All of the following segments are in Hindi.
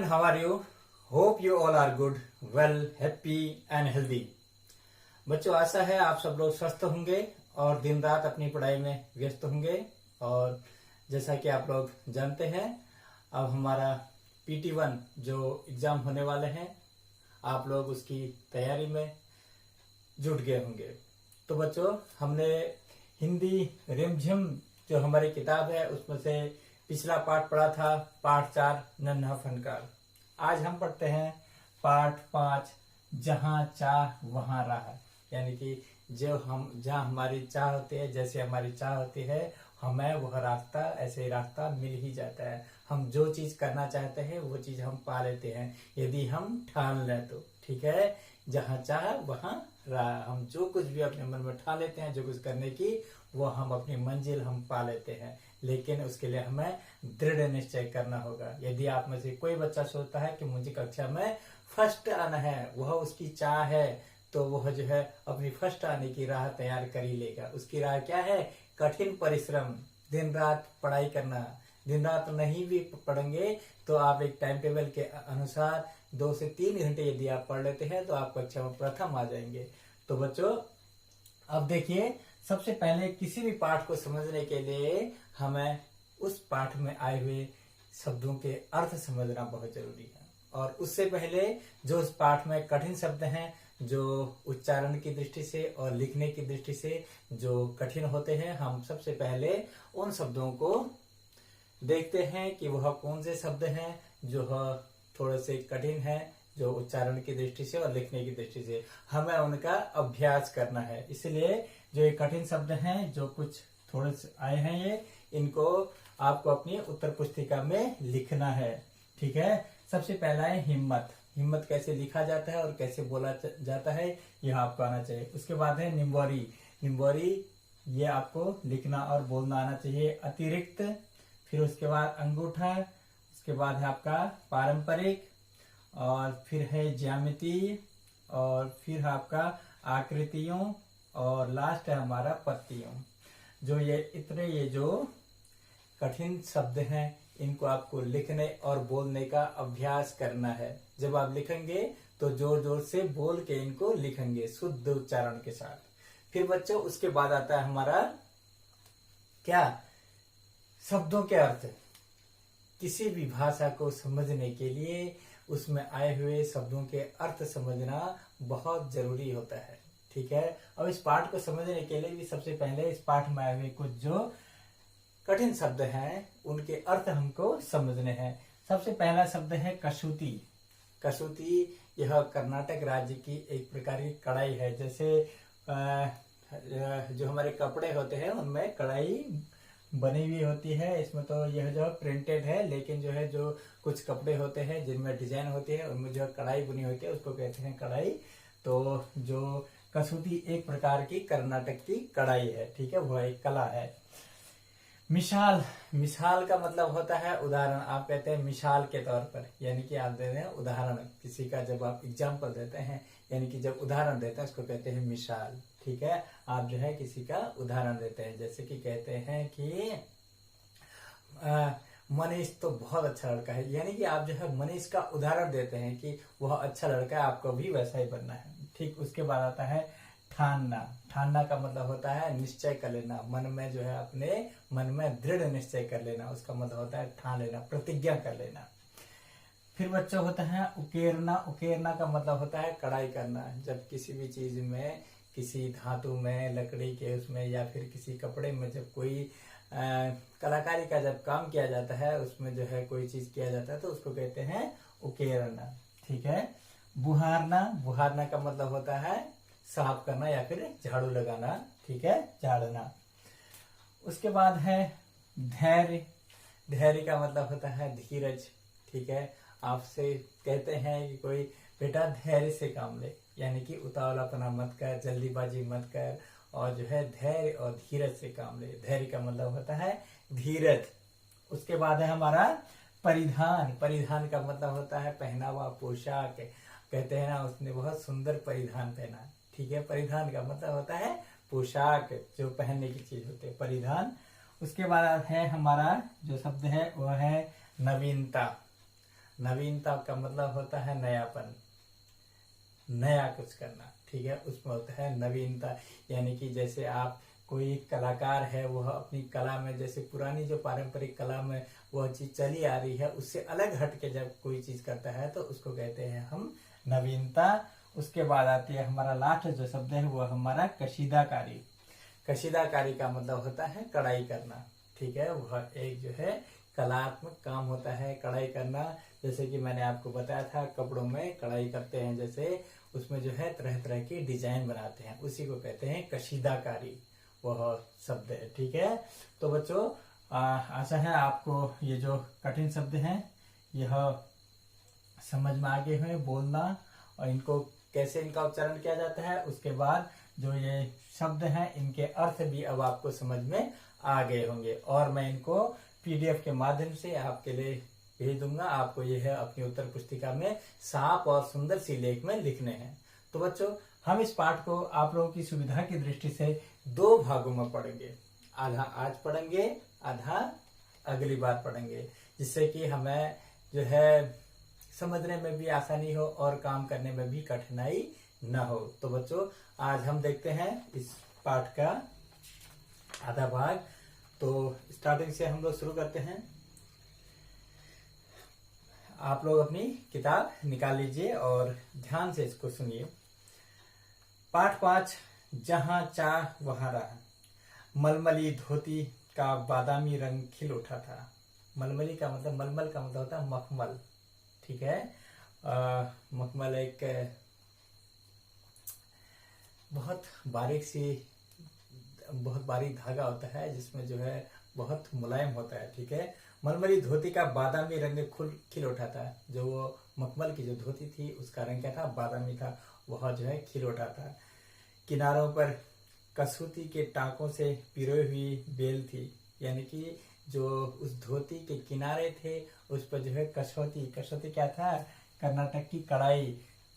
friend, how are you? Hope you all are good, well, happy and healthy. बच्चों, आशा है आप सब लोग स्वस्थ होंगे और दिन रात अपनी पढ़ाई में व्यस्त होंगे। और जैसा कि आप लोग जानते हैं, अब हमारा PT1 जो एग्जाम होने वाले हैं, आप लोग उसकी तैयारी में जुट गए होंगे। तो बच्चों, हमने हिंदी रिमझिम जो हमारी किताब है उसमें से पिछला पाठ पढ़ा था, पाठ 4 नन्हा फनकार। आज हम पढ़ते हैं पाठ 5 जहां चाह वहां राह। यानी कि जहां हमारी चाह होती है, जैसे हमारी चाह होती है, हमें वह रास्ता, ऐसे रास्ता मिल ही जाता है। हम जो चीज करना चाहते हैं वो चीज हम पा लेते हैं यदि हम ठान लें तो। ठीक है, जहां चाह वहां राह। हम जो कुछ भी अपने मन में ठान लेते हैं, जो कुछ करने की, वो हम अपनी मंजिल हम पा लेते हैं। लेकिन उसके लिए हमें दृढ़ निश्चय करना होगा। यदि आप में से कोई बच्चा सोचता है कि मुझे कक्षा में फर्स्ट आना है, वह उसकी चाह है, तो वह जो है अपनी फर्स्ट आने की राह तैयार कर ही लेगा। उसकी राह क्या है? कठिन परिश्रम, दिन रात पढ़ाई करना। दिन रात नहीं भी पढ़ेंगे तो आप एक टाइम टेबल के अनुसार 2 से 3 घंटे यदि आप पढ़ लेते हैं तो आप कक्षा में प्रथम आ जाएंगे। तो बच्चों, अब देखिए, सबसे पहले किसी भी पाठ को समझने के लिए हमें उस पाठ में आए हुए शब्दों के अर्थ समझना बहुत जरूरी है। और उससे पहले जो उस पाठ में कठिन शब्द हैं, जो उच्चारण की दृष्टि से और लिखने की दृष्टि से जो कठिन होते हैं, हम सबसे पहले उन शब्दों को देखते हैं कि वह कौन से शब्द हैं जो थोड़े से कठिन हैं, जो उच्चारण की दृष्टि से और लिखने की दृष्टि से। हमें उनका अभ्यास करना है। इसलिए जो ये कठिन शब्द हैं, जो कुछ थोड़े से आए हैं, ये इनको आपको अपनी उत्तर पुस्तिका में लिखना है। ठीक है, सबसे पहला है हिम्मत। हिम्मत कैसे लिखा जाता है और कैसे बोला जाता है, यह आपको आना चाहिए। उसके बाद है निम्बोरी। निम्बोरी ये आपको लिखना और बोलना आना चाहिए। अतिरिक्त, फिर उसके बाद अंगूठा, उसके बाद है आपका पारंपरिक, और फिर है ज्यामिति, और फिर है आपका आकृतियों, और लास्ट है हमारा पत्तियों। जो ये जो कठिन शब्द हैं, इनको आपको लिखने और बोलने का अभ्यास करना है। जब आप लिखेंगे तो जोर जोर से बोल के इनको लिखेंगे, शुद्ध उच्चारण के साथ। फिर बच्चों, उसके बाद आता है हमारा क्या? शब्दों के अर्थ। किसी भी भाषा को समझने के लिए उसमें आए हुए शब्दों के अर्थ समझना बहुत जरूरी होता है। ठीक है, अब इस पाठ को समझने के लिए भी सबसे पहले इस पाठ में आए हुए कुछ जो कठिन शब्द हैं उनके अर्थ हमको समझने हैं। सबसे पहला शब्द है कसूती। कसूती यह कर्नाटक राज्य की एक प्रकार की कढ़ाई है। जैसे जो हमारे कपड़े होते हैं उनमें कढ़ाई बनी हुई होती है। इसमें तो यह जो प्रिंटेड है, लेकिन जो है जो कुछ कपड़े होते हैं जिनमें डिजाइन होती है, उनमें जो कढ़ाई बुनी होती है, उसको कहते हैं कढ़ाई। तो जो कसूती एक प्रकार की कर्नाटक की कढ़ाई है। ठीक है, वह एक कला है। मिसाल। मिसाल का मतलब होता है उदाहरण। आप कहते हैं मिसाल के तौर पर, यानी कि आप दे रहे हैं उदाहरण। किसी का जब आप एग्जाम्पल देते हैं, यानी कि जब उदाहरण देते हैं, उसको कहते हैं मिसाल। ठीक है, आप जो है किसी का उदाहरण देते हैं। जैसे कि कहते हैं कि मनीष तो बहुत अच्छा लड़का है, यानी कि आप जो है मनीष का उदाहरण देते हैं कि वह अच्छा लड़का है, आपको भी वैसा ही बनना है। ठीक, उसके बाद आता है ठानना। ठानना का मतलब होता है निश्चय कर लेना। मन में जो है अपने मन में दृढ़ निश्चय कर लेना, उसका मतलब होता है ठान लेना, प्रतिज्ञा कर लेना। फिर बच्चों होता है उकेरना। उकेरना का मतलब होता है कढ़ाई करना। जब किसी भी चीज में, किसी धातु में, लकड़ी के उसमें, या फिर किसी कपड़े में जब कोई कलाकारी का जब काम किया जाता है, उसमें जो है कोई चीज किया जाता है, तो उसको कहते हैं उकेरना। ठीक है, बुहारना। बुहारना का मतलब होता है साफ करना या फिर झाड़ू लगाना। ठीक है, झाड़ना। उसके बाद है धैर्य। धैर्य का मतलब होता है धीरज। ठीक है, आपसे कहते हैं कि कोई बेटा धैर्य से काम ले, यानी कि उतावलापना मत कर, जल्दीबाजी मत कर, और जो है धैर्य और धीरज से काम ले। धैर्य का मतलब होता है धीरज। उसके बाद है हमारा परिधान। परिधान का मतलब होता है पहनावा, पोशाक। कहते हैं ना, उसने बहुत सुंदर परिधान पहना। ठीक है, परिधान का मतलब होता है पोशाक, जो पहनने की चीज होती है, परिधान। उसके बाद है हमारा जो शब्द है वह है नवीनता। नवीनता का मतलब होता है नयापन, नया कुछ करना, ठीक है, उसमें होता है नवीनता। यानी कि जैसे आप कोई कलाकार है, वह अपनी कला में, जैसे पुरानी जो पारंपरिक कला में वह चीज चली आ रही है, उससे अलग हट के जब कोई चीज करता है तो उसको कहते हैं हम नवीनता। उसके बाद आती है हमारा लास्ट जो शब्द है वो हमारा कशीदाकारी। कशीदाकारी का मतलब होता है कढ़ाई करना, ठीक है, वह एक जो है कलात्मक काम होता है कढ़ाई करना। जैसे कि मैंने आपको बताया था कपड़ों में कढ़ाई करते हैं, जैसे उसमें जो है तरह तरह की डिजाइन बनाते हैं, उसी को कहते हैं कशीदाकारी, वह शब्द है, ठीक है। तो बच्चों आशा है आपको ये जो कठिन शब्द हैं यह समझ में आ गए हैं बोलना, और इनको कैसे इनका उच्चारण किया जाता है, उसके बाद जो ये शब्द हैं इनके अर्थ भी अब आपको समझ में आ गए होंगे। और मैं इनको पीडीएफ के माध्यम से आपके लिए भेज दूंगा। आपको यह है अपनी उत्तर पुस्तिका में साफ और सुंदर सी लेख में लिखने हैं। तो बच्चों हम इस पाठ को आप लोगों की सुविधा की दृष्टि से 2 भागों में पढ़ेंगे, आधा आज पढ़ेंगे, आधा अगली बार पढ़ेंगे, जिससे कि हमें जो है समझने में भी आसानी हो और काम करने में भी कठिनाई न हो। तो बच्चों आज हम देखते हैं इस पाठ का आधा भाग। तो स्टार्टिंग से हम लोग शुरू करते हैं। आप लोग अपनी किताब निकाल लीजिए और ध्यान से इसको सुनिए। पाठ 5, जहां चाह वहां राह। मलमली धोती का बादामी रंग खिल उठा था। मलमली का मतलब, मलमल का मतलब होता है मखमल, ठीक है। मखमल एक बहुत बारीक धागा होता है जिसमें जो है बहुत मुलायम होता है, ठीक है। मलमली धोती का बादामी रंग खिल उठा था। जो वो मखमल की जो धोती थी उसका रंग क्या था, बादामी था, वह जो है खिल उठा था। किनारों पर कसूती के टाकों से पिरोई हुई बेल थी, यानी कि जो उस धोती के किनारे थे उस पर जो है कसौती क्या था, कर्नाटक की कढ़ाई।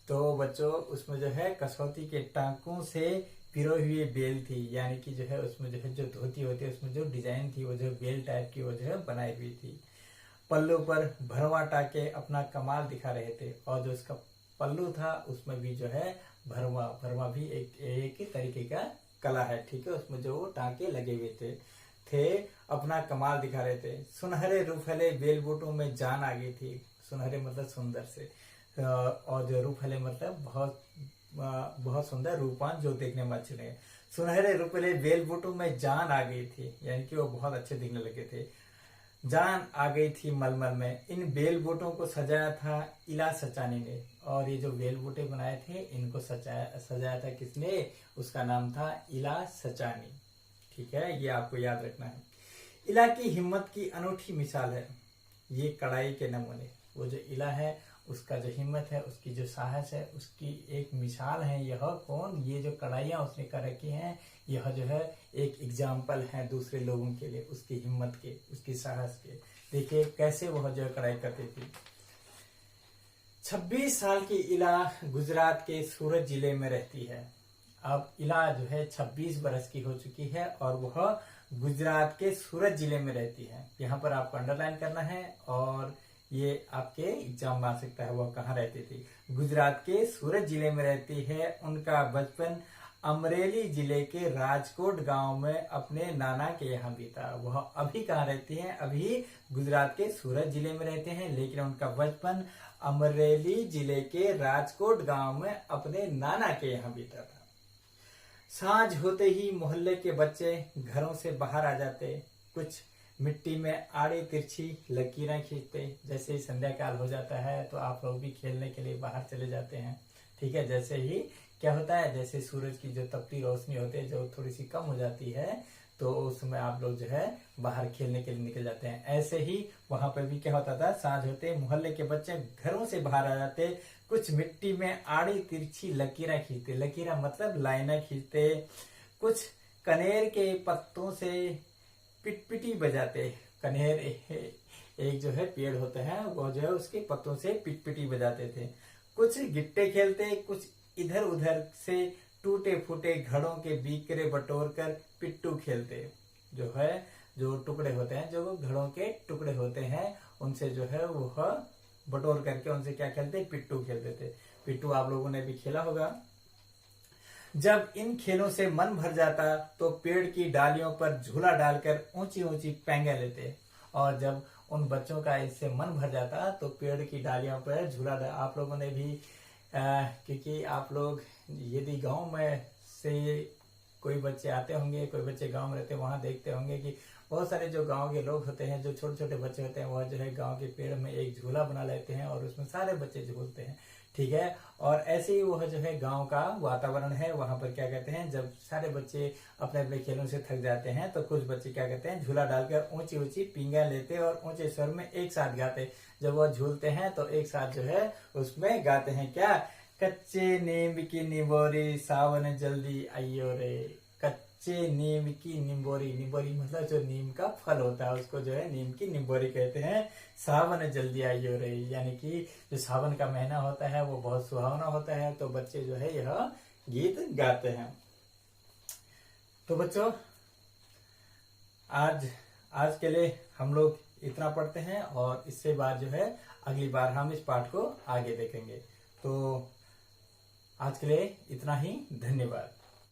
तो बच्चों उसमें जो है कसौती के टाकों से पिरोई हुई बेल थी, यानी कि जो है उसमें जो है जो धोती होती है उसमें जो डिजाइन थी वो जो बेल टाइप की वो जो है बनाई हुई थी। पल्लू पर भरवा टाके अपना कमाल दिखा रहे थे, और जो उसका पल्लू था उसमें भी जो है भरवा भी एक तरीके का कला है, ठीक है। उसमें जो वो टाके लगे हुए थे अपना कमाल दिखा रहे थे। सुनहरे रूफले बेल बूटों में जान आ गई थी। सुनहरे मतलब सुंदर से, और जो रूफले मतलब बहुत सुंदर, रूपान, जो देखने में अच्छे लगे। सुनहरे रूपले बेल बूटों में जान आ गई थी, यानी कि वो बहुत अच्छे दिखने लगे थे। जान आ गई थी मलमल में। इन बेल बूटों को सजाया था इला सचानी ने, और ये जो बेल बूटे बनाए थे इनको सजाया था किसने, उसका नाम था इला सचानी, ठीक है, ये आपको याद रखना है। इला की हिम्मत की अनूठी मिसाल है ये कढ़ाई के नमूने। वो जो इला है उसका जो हिम्मत है, उसकी जो साहस है, उसकी एक मिसाल है। यह कौन, ये जो कढ़ाइयाँ उसने कर रखी हैं, यह जो है एक एग्जाम्पल है दूसरे लोगों के लिए, उसकी हिम्मत के, उसकी साहस के। देखिए कैसे वह जो कढ़ाई करती थी। 26 साल की इला गुजरात के सूरत जिले में रहती है। अब इला जो है 26 बरस की हो चुकी है और वह गुजरात के सूरत जिले में रहती है। यहाँ पर आपको अंडरलाइन करना है और ये आपके एग्जाम में आ सकता है वह कहाँ रहती थी। गुजरात के सूरत जिले में रहती है। उनका बचपन अमरेली जिले के राजकोट गांव में अपने नाना के यहाँ बीता। वह अभी कहाँ रहती हैं, अभी गुजरात के सूरत जिले में रहते हैं, लेकिन उनका बचपन अमरेली जिले के राजकोट गांव में अपने नाना के यहाँ बीता था। सांझ होते ही मोहल्ले के बच्चे घरों से बाहर आ जाते, कुछ मिट्टी में आड़ी तिरछी लकीरें खींचते। जैसे ही संध्या काल हो जाता है तो आप लोग भी खेलने के लिए बाहर चले जाते हैं, ठीक है। जैसे ही क्या होता है, जैसे सूरज की जो तपती रोशनी होती है जो थोड़ी सी कम हो जाती है तो उस समय आप लोग जो है बाहर खेलने के लिए निकल जाते हैं। ऐसे ही वहां पर भी क्या होता था, सांझ होते मोहल्ले के बच्चे घरों से बाहर आ जाते, कुछ मिट्टी में आड़ी तिरछी लकीरें खींचते। लकीरें मतलब लाइनें खींचते। कुछ कनेर के पत्तों से पिटपिटी बजाते। कनेर एक जो है पेड़ होते हैं वो जो है उसके पत्तों से पिटपिटी बजाते थे। कुछ गिट्टे खेलते, कुछ इधर उधर से टूटे फूटे घड़ों के बीकरे बटोर कर पिट्टू खेलते। जो है जो टुकड़े होते हैं, जो घड़ों के टुकड़े होते हैं उनसे जो है वह बटोर करके उनसे क्या खेलते, पिट्टू खेलते थे। पिट्टू आप लोगों ने भी खेला होगा। जब इन खेलों से मन भर जाता तो पेड़ की डालियों पर झूला डालकर ऊंची ऊंची पैंगे लेते। और जब उन बच्चों का इससे मन भर जाता तो पेड़ की डालियों पर आप लोगों ने भी क्योंकि आप लोग यदि गांव में से कोई बच्चे आते होंगे, कोई बच्चे गांव में रहते हैं, वहां देखते होंगे कि बहुत सारे जो गांव के लोग होते हैं, जो छोटे छोटे बच्चे होते हैं, वह जो है गांव के पेड़ में एक झूला बना लेते हैं और उसमें सारे बच्चे झूलते हैं। ठीक है। और ऐसे ही वह जो है गांव का वातावरण है, वहां पर क्या कहते हैं, जब सारे बच्चे अपने अपने खेलों से थक जाते हैं तो कुछ बच्चे क्या कहते हैं, झूला डालकर ऊंची ऊंची पींगा लेते और ऊंचे स्वर में एक साथ गाते। जब वह झूलते हैं तो एक साथ जो है उसमें गाते हैं क्या, कच्चे नीम की निबोरी सावन जल्दी आइयो रे। कच्चे नीम की निबोरी, निबोरी मतलब जो नीम का फल होता है उसको जो है नीम की निबोरी कहते हैं। सावन जल्दी आइयो रे, यानी कि जो सावन का महीना होता है वो बहुत सुहावना होता है, तो बच्चे जो है यह गीत गाते हैं। तो बच्चों आज के लिए हम लोग इतना पढ़ते हैं और इससे बाद जो है अगली बार हम इस पाठ को आगे देखेंगे। तो आज के लिए इतना ही, धन्यवाद।